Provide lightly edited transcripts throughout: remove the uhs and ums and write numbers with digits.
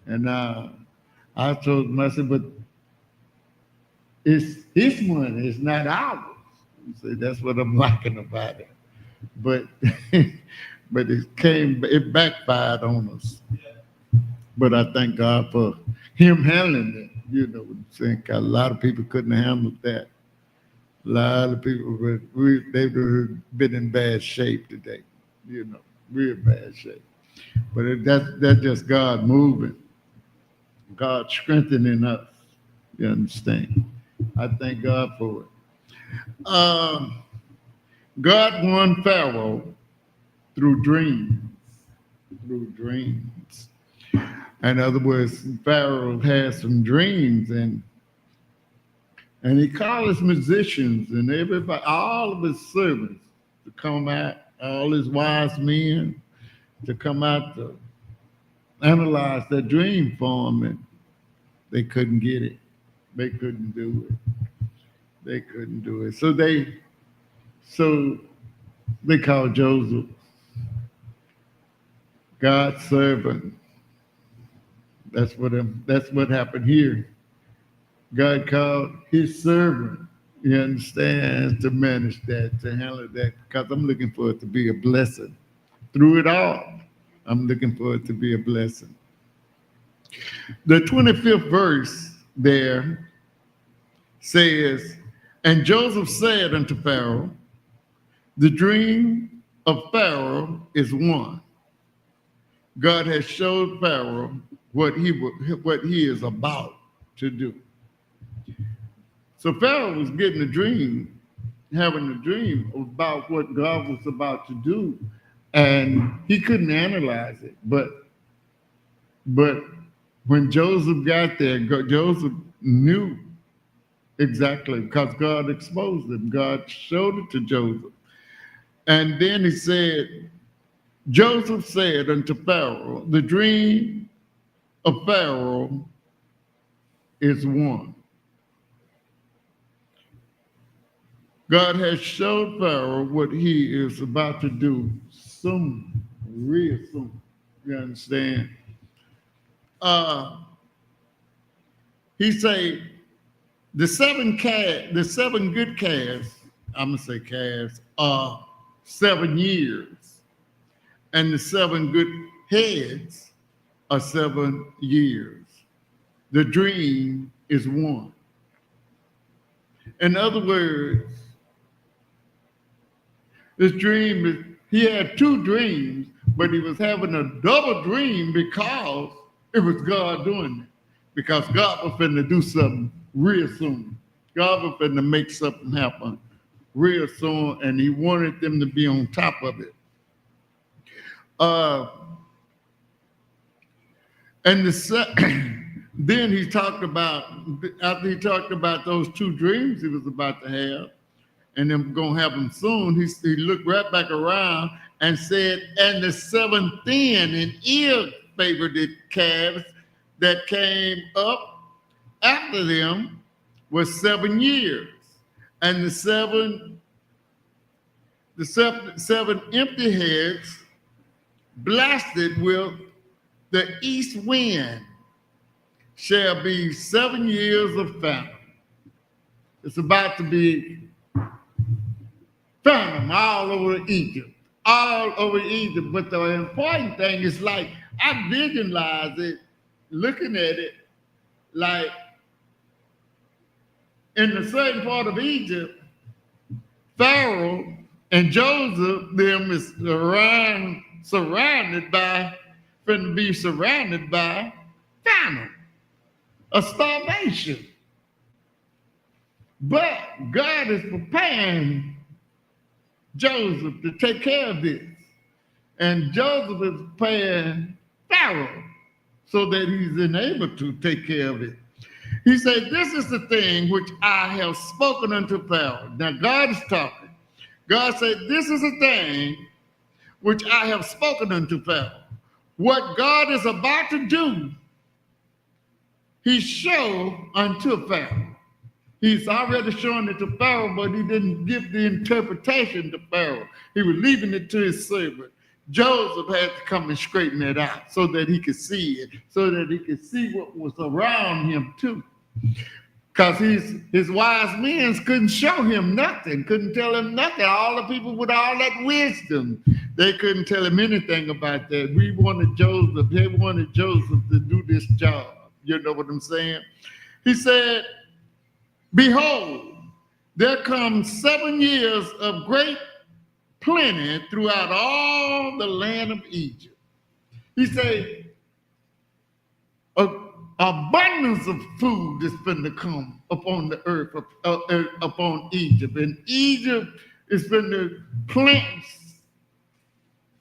And I told him, I said, but it's his money, it's not ours. He said, that's what I'm liking about it. But but it backfired on us. But I thank God for him handling it. You know, think a lot of people couldn't handle that. A lot of people they would have been in bad shape today. You know, real bad shape. But that's just God moving, God strengthening us. You understand? I thank God for it. Um, God won Pharaoh through dreams. Through dreams. In other words, Pharaoh had some dreams, and he called his musicians and everybody, all of his servants, to come out, all his wise men to come out to analyze that dream for him, and they couldn't get it. They couldn't do it. They couldn't do it. So they called Joseph God's servant. That's what happened here. God called his servant, you understand, to manage that, to handle that, because I'm looking for it to be a blessing. Through it all, I'm looking for it to be a blessing. The 25th verse there says, and Joseph said unto Pharaoh, the dream of Pharaoh is one. God has showed Pharaoh what he is about to do. So Pharaoh was getting a dream, having a dream about what God was about to do, and he couldn't analyze it. But when Joseph got there, Joseph knew exactly because God exposed him. God showed it to Joseph. And then he said, Joseph said unto Pharaoh, the dream of Pharaoh is one. God has showed Pharaoh what he is about to do soon, real soon. You understand? He said, the seven good calves, I'm gonna say calves, are 7 years, and the 7 good heads are 7 years. The dream is one. In other words, this dream is, he had 2 dreams, but he was having a double dream because it was God doing it. Because God was finna do something real soon. God was finna make something happen real soon, and he wanted them to be on top of it. Then he talked about, after he talked about those 2 dreams he was about to have, and them gonna have them soon, he looked right back around and said, and the 7 thin and ill-favored calves that came up after them was 7 years, and the seven empty heads blasted with the east wind shall be 7 years of famine. It's about to be famine all over Egypt, all over Egypt. But the important thing is, like, I visualize it, looking at it, like in a certain part of Egypt, Pharaoh and Joseph, them is surrounded by famine, a starvation. But God is preparing Joseph to take care of this. And Joseph is preparing Pharaoh so that he's enabled to take care of it. He said, this is the thing which I have spoken unto Pharaoh. Now God is talking. God said, this is the thing which I have spoken unto Pharaoh. What God is about to do, he showed unto Pharaoh. He's already shown it to Pharaoh, but he didn't give the interpretation to Pharaoh. He was leaving it to his servant Joseph had to come and straighten it out so that he could see it, so that he could see what was around him too. Because his wise men couldn't show him nothing, couldn't tell him nothing. All the people with all that wisdom, they couldn't tell him anything about that. They wanted Joseph to do this job. You know what I'm saying? He said, behold, there comes 7 years of great plenty throughout all the land of Egypt. He said, abundance of food is going to come upon the earth, upon Egypt. And Egypt is going to plant,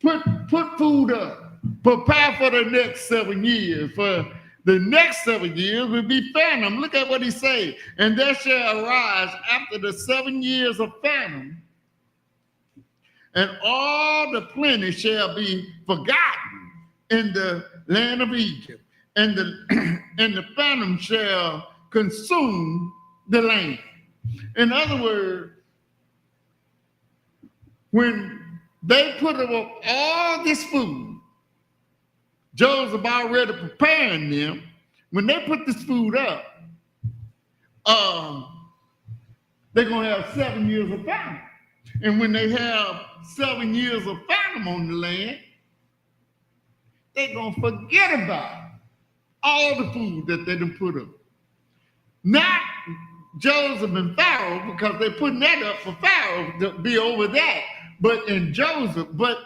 put food up, prepare for the next 7 years. For the next 7 years will be famine. Look at what he said. And there shall arise after the 7 years of famine, and all the plenty shall be forgotten in the land of Egypt. And the famine shall consume the land. In other words, when they put up all this food, Joseph already preparing them. When they put this food up, they're going to have 7 years of famine. And when they have 7 years of famine on the land, they're going to forget about all the food that they done put up. Not Joseph and Pharaoh, because they're putting that up for Pharaoh to be over that. But in Joseph, but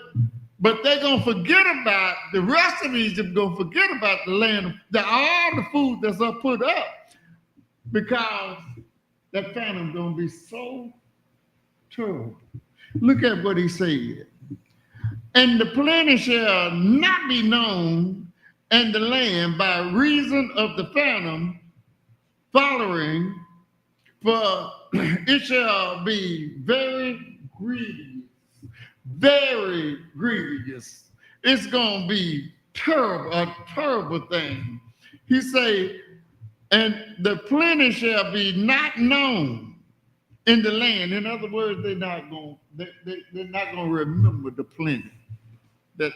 they're going to forget about, the rest of Egypt going to forget about the land, all the food that's put up, because that famine going to be so terrible. Look at what he said. And the plenty shall not be known in the land by reason of the famine following, for it shall be very grievous, very grievous. It's going to be terrible, a terrible thing. He say, and the plenty shall be not known in the land. In other words, they're not going to remember the plenty that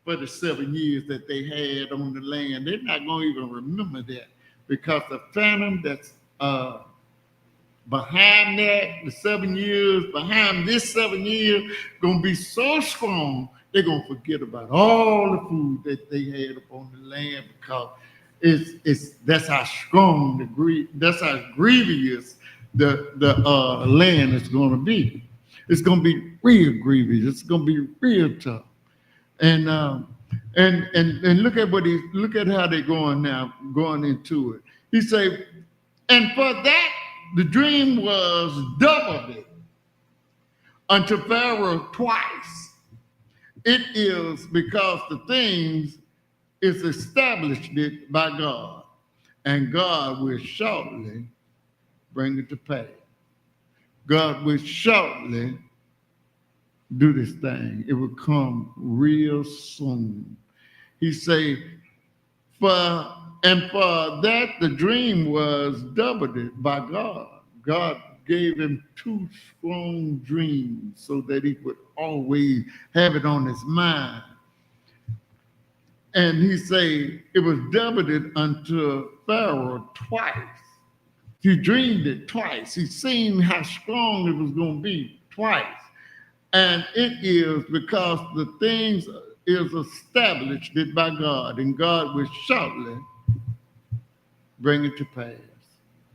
for the 7 years that they had on the land. They're not going to even remember that, because the famine that's behind that, the 7 years, behind this 7 years, going to be so strong, they're going to forget about all the food that they had upon the land, because that's how strong that's how grievous the land is going to be. It's going to be real grievous. It's going to be real tough. And look at how they're going into it. He said, and for that the dream was doubled unto Pharaoh twice. It is because the things is established it by God, and God will shortly bring it to pass. God will shortly do this thing. It will come real soon. He say, for that the dream was doubled by God. God gave him 2 strong dreams so that he would always have it on his mind. And he say it was doubled unto Pharaoh twice. He dreamed it twice. He seen how strong it was going to be twice. And it is because the things is established it by God, and God will shortly bring it to pass.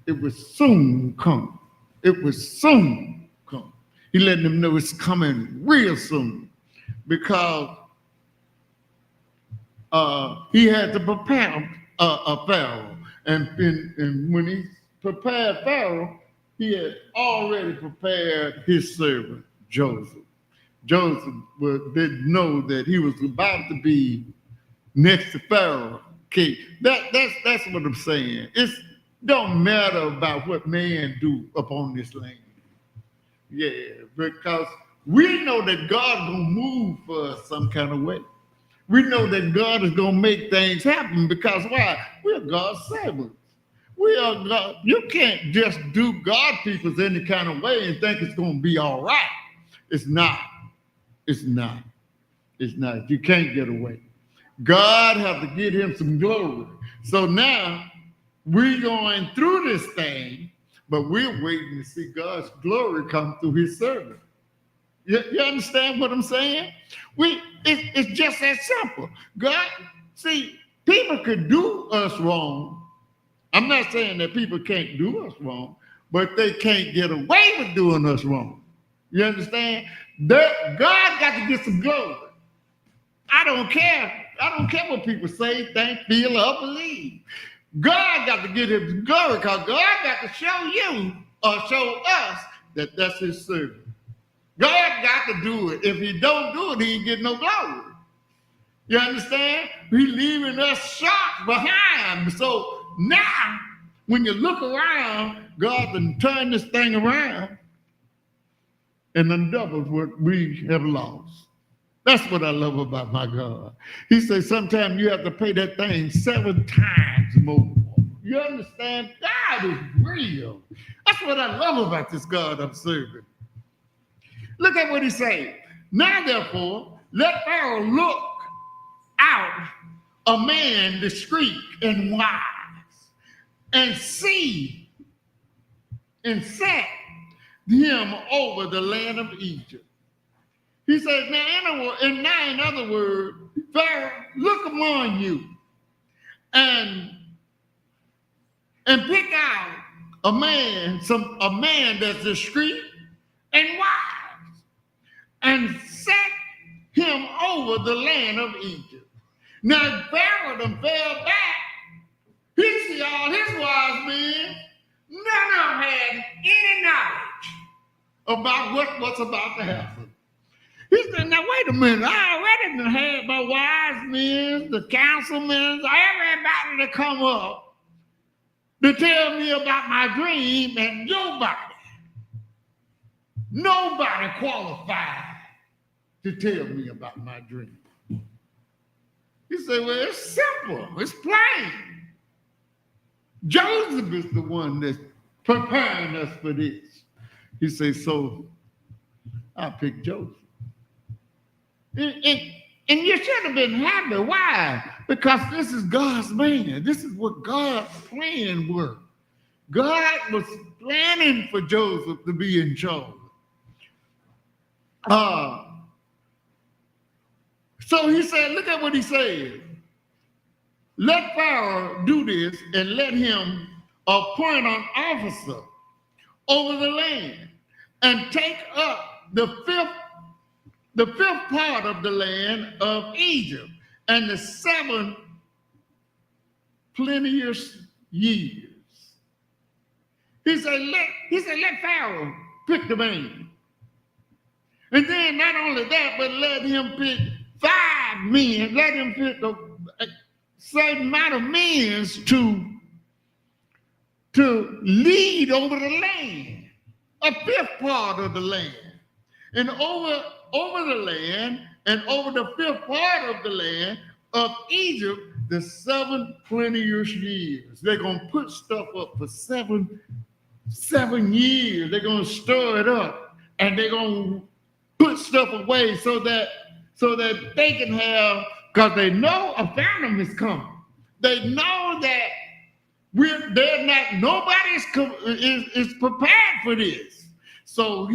It will soon come. It will soon come. He letting them know it's coming real soon, because he had to prepare a Pharaoh. And when he prepared Pharaoh, he had already prepared his servant, Joseph. Joseph didn't know that he was about to be next to Pharaoh king. That's what I'm saying. It don't matter about what man do upon this land. Yeah, because we know that God gonna move for us some kind of way. We know that God is gonna make things happen, because why? We're God's servants. We are God. You can't just do God peoples any kind of way and think it's gonna be all right. It's not. It's not. It's not. You can't get away. God has to get him some glory. So now we're going through this thing, but we're waiting to see God's glory come through his servant. You understand what I'm saying? It's just that simple. God, see, people could do us wrong. I'm not saying that people can't do us wrong, but they can't get away with doing us wrong. You understand? God got to get some glory. I don't care. I don't care what people say, think, feel, or believe. God got to get his glory because God got to show you or show us that that's his servant. God got to do it. If he don't do it, he ain't get no glory. You understand? He's leaving us shocked behind. So now, when you look around, God can turn this thing around and undouble what we have lost. That's what I love about my God. He says sometimes you have to pay that thing 7 times more. You understand? God is real. That's what I love about this God I'm serving. Look at what he said. Now, therefore, let Pharaoh look out a man discreet and wise, and see and set him over the land of Egypt. He says, now in other words, Pharaoh, look among you and pick out a man that's discreet and wise, and set him over the land of Egypt. Now Pharaoh done fell back. He see all his wise men, none of them had any knowledge about what's about to happen. He said, now wait a minute, I already done had my wise men, the councilmen, everybody to come up to tell me about my dream, and nobody qualified to tell me about my dream. He said, well, it's simple, it's plain. Joseph is the one that's preparing us for this. He says, so I picked Joseph. And you should have been happy. Why? Because this is God's man. This is what God's plan was. God was planning for Joseph to be in charge. So he said, look at what he said. Let Pharaoh do this and let him appoint an officer over the land and take up the fifth part of the land of Egypt and the 7 plenteous years. He said, let Pharaoh pick the man. And then not only that, but let him pick 5 men. Let him pick a certain amount of men to lead over the land, a 5th part of the land. And over the land and over the 5th part of the land of Egypt, the 7 plenteous years. They're going to put stuff up for 7 years. They're going to store it up, and they're going to put stuff away so that they can have, because they know a famine is coming. They know that nobody is prepared for this. So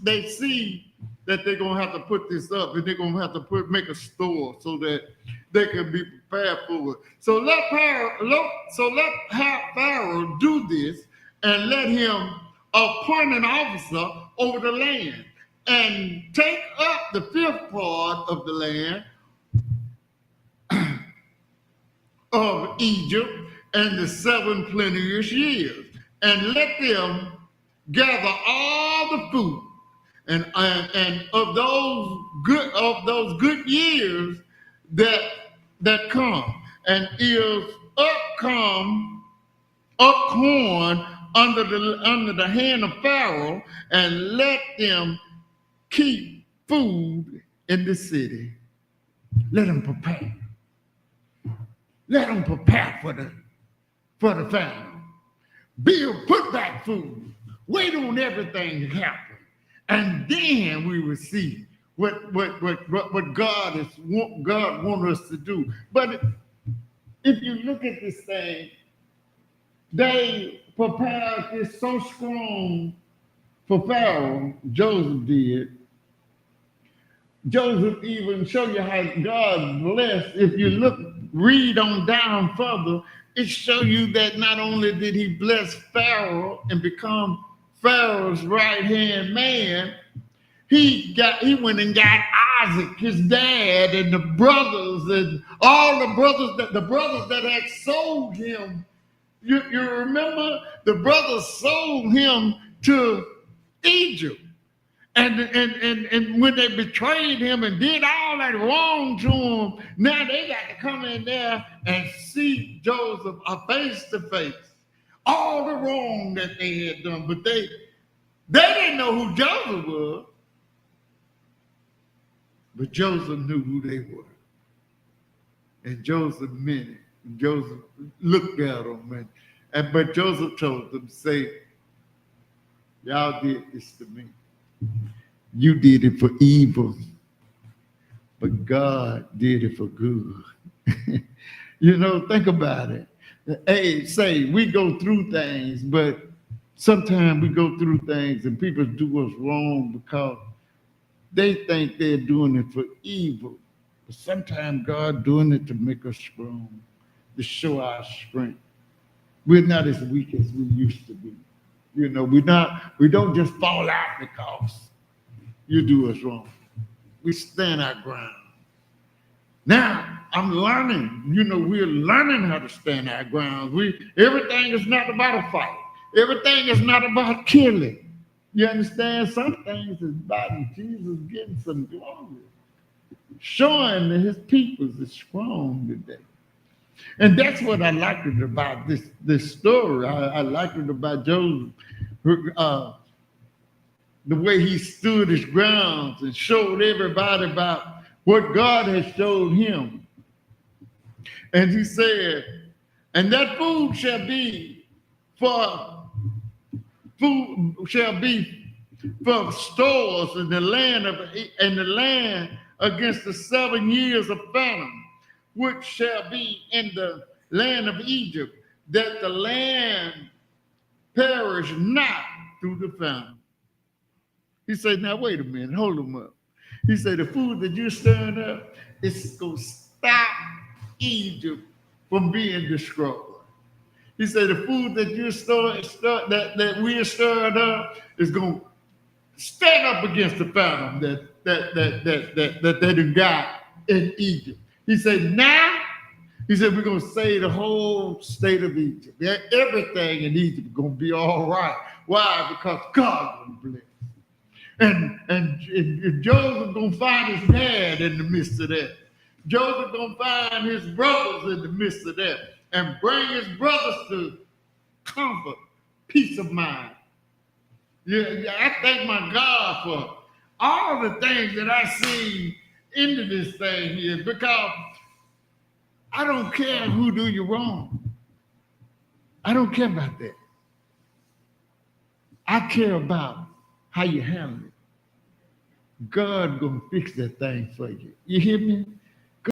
they see that they're gonna have to put this up, and they're gonna have to make a store so that they can be prepared for it. So let Pharaoh do this, and let him appoint an officer over the land, and take up the 5th part of the land of Egypt and the 7 plenteous years, and let them gather all the food and of those good years that come, and is up corn under the hand of Pharaoh, and let them keep food in the city. Let them prepare. Let them prepare for the famine. Put back food. Wait on everything to happen. And then we will see what God wants us to do. But if you look at this thing, they prepared this so strong for Pharaoh. Joseph did. Joseph even show you how God blessed. If you read on down further, it show you that not only did he bless Pharaoh and become Pharaoh's right hand man, he went and got Isaac, his dad, and the brothers, and all the brothers that had sold him. You remember the brothers sold him to Egypt. And when they betrayed him and did all that wrong to him, now they got to come in there and see Joseph face to face. All the wrong that they had done, but they didn't know who Joseph was. But Joseph knew who they were. And Joseph meant it. And Joseph looked at them. But Joseph told them, say, y'all did this to me. You did it for evil, but God did it for good. Think about it. Hey, say we go through things, but sometimes we go through things and people do us wrong because they think they're doing it for evil. But sometimes God doing it to make us strong, to show our strength. We're not as weak as we used to be. We don't just fall out because you do us wrong. We stand our ground. Now, I'm learning, we're learning how to stand our ground. Everything is not about a fight. Everything is not about killing. You understand? Some things is about Jesus getting some glory, showing that his people is strong today. And that's what I liked it about this story. I liked it about Joseph, the way he stood his grounds and showed everybody about what God has showed him. And he said, and that food shall be for stores in the land against the 7 years of famine, which shall be in the land of Egypt, that the land perish not through the famine. He said, now wait a minute, hold him up. He said, the food that you're stirring up is going to stop Egypt from being destroyed. He said, the food that you're that we're stirring up is going to stand up against the famine that they got in Egypt. He said, we're going to save the whole state of Egypt. Everything in Egypt is going to be all right. Why? Because God will bless. And Joseph going to find his dad in the midst of that. Joseph going to find his brothers in the midst of that and bring his brothers to comfort, peace of mind. Yeah, I thank my God for all the things that I see into this thing here, because I don't care who do you wrong. I don't care about that. I care about how you handle it. God gonna fix that thing for you. You hear me?